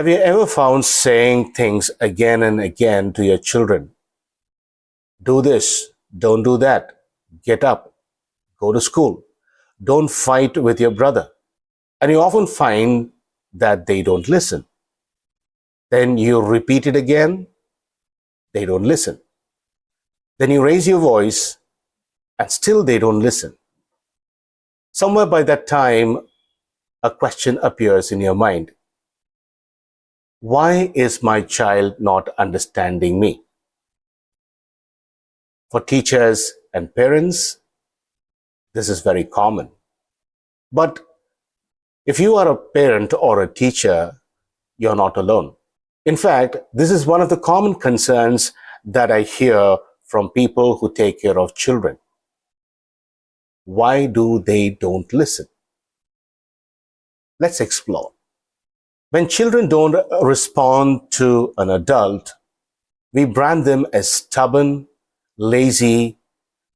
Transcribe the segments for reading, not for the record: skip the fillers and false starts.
Have you ever found saying things again and again to your children? Do this, don't do that, get up, go to school, don't fight with your brother. And you often find that they don't listen. Then you repeat it again, they don't listen. Then you raise your voice, and still they don't listen. Somewhere by that time, a question appears in your mind. Why is my child not understanding me? For teachers and parents, this is very common. But if you are a parent or a teacher, you're not alone. In fact, this is one of the common concerns that I hear from people who take care of children. Why do they don't listen? Let's explore. When children don't respond to an adult, we brand them as stubborn, lazy,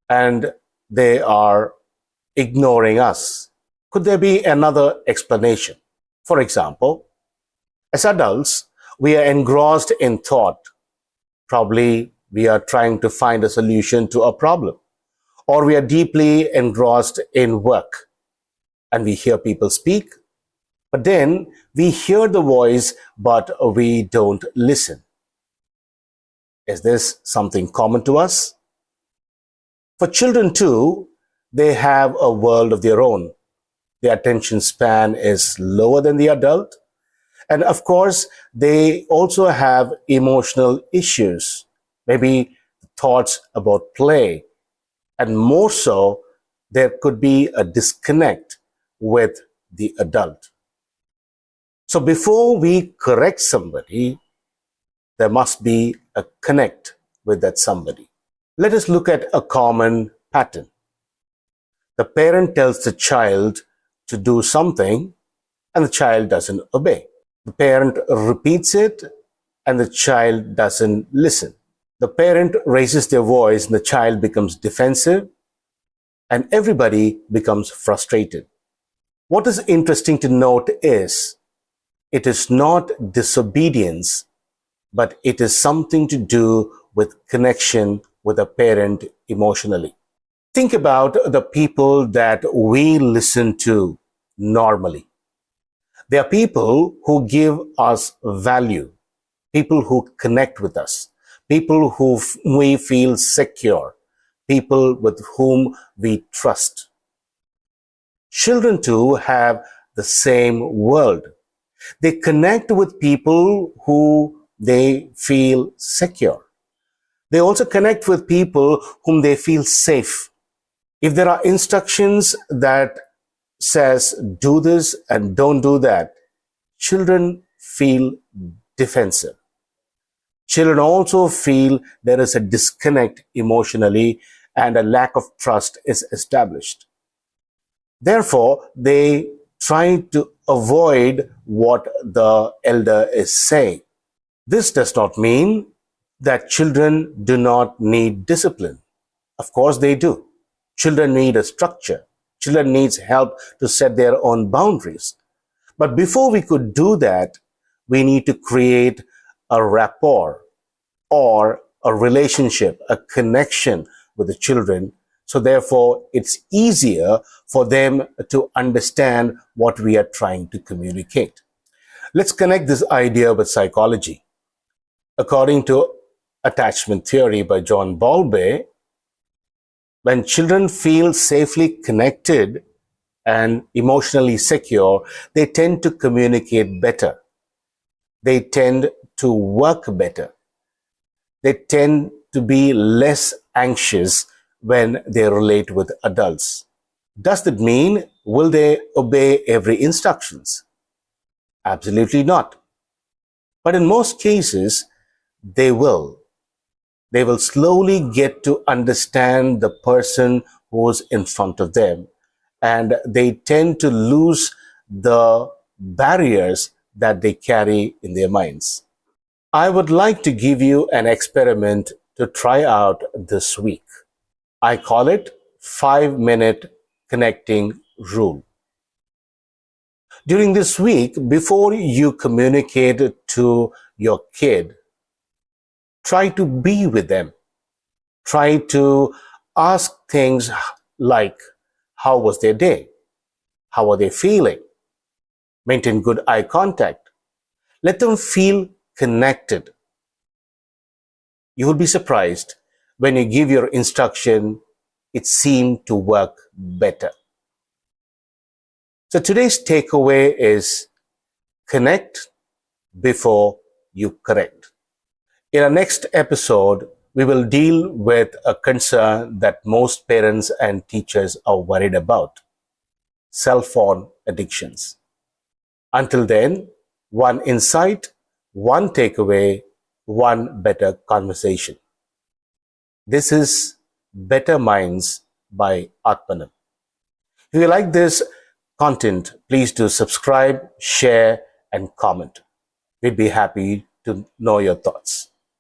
and they are ignoring us. Could there be another explanation? For example, as adults, we are engrossed in thought. Probably we are trying to find a solution to a problem, or we are deeply engrossed in work and we hear people speak, but then we hear the voice, but we don't listen. Is this something common to us? For children too, they have a world of their own. Their attention span is lower than the adult. And of course, they also have emotional issues, maybe thoughts about play. And more so, there could be a disconnect with the adult. So before we correct somebody, there must be a connect with that somebody. Let us look at a common pattern. The parent tells the child to do something and the child doesn't obey. The parent repeats it and the child doesn't listen. The parent raises their voice and the child becomes defensive and everybody becomes frustrated. What is interesting to note is it is not disobedience, but it is something to do with connection with a parent emotionally. Think about the people that we listen to normally. They are people who give us value, people who connect with us, people who we feel secure, people with whom we trust. Children too have the same world. They connect with people who they feel secure. They also connect with people whom they feel safe. If there are instructions that says do this and don't do that, children feel defensive. Children also feel there is a disconnect emotionally and a lack of trust is established. Therefore, they try to avoid what the elder is saying. This does not mean that children do not need discipline. Of course they do. Children need a structure. Children need help to set their own boundaries. But before we could do that, we need to create a rapport or a relationship, a connection with the children. So therefore, it's easier for them to understand what we are trying to communicate. Let's connect this idea with psychology. According to attachment theory by Bowlby, when children feel safely connected and emotionally secure, they tend to communicate better. They tend to work better. They tend to be less anxious when they relate with adults. Does that mean will they obey every instructions? Absolutely not. But in most cases, they will. They will slowly get to understand the person who's in front of them, and they tend to lose the barriers that they carry in their minds. I would like to give you an experiment to try out this week. I call it 5-minute connecting rule. During this week, before you communicate to your kid, try to be with them. Try to ask things like, how was their day? How are they feeling? Maintain good eye contact. Let them feel connected. You will be surprised when you give your instruction, it seemed to work better. So today's takeaway is connect before you correct. In our next episode, we will deal with a concern that most parents and teachers are worried about: cell phone addictions. Until then, one insight, one takeaway, one better conversation. This is Better Minds by ATMANAM. If you like this content, please do subscribe, share, and comment. We'd be happy to know your thoughts.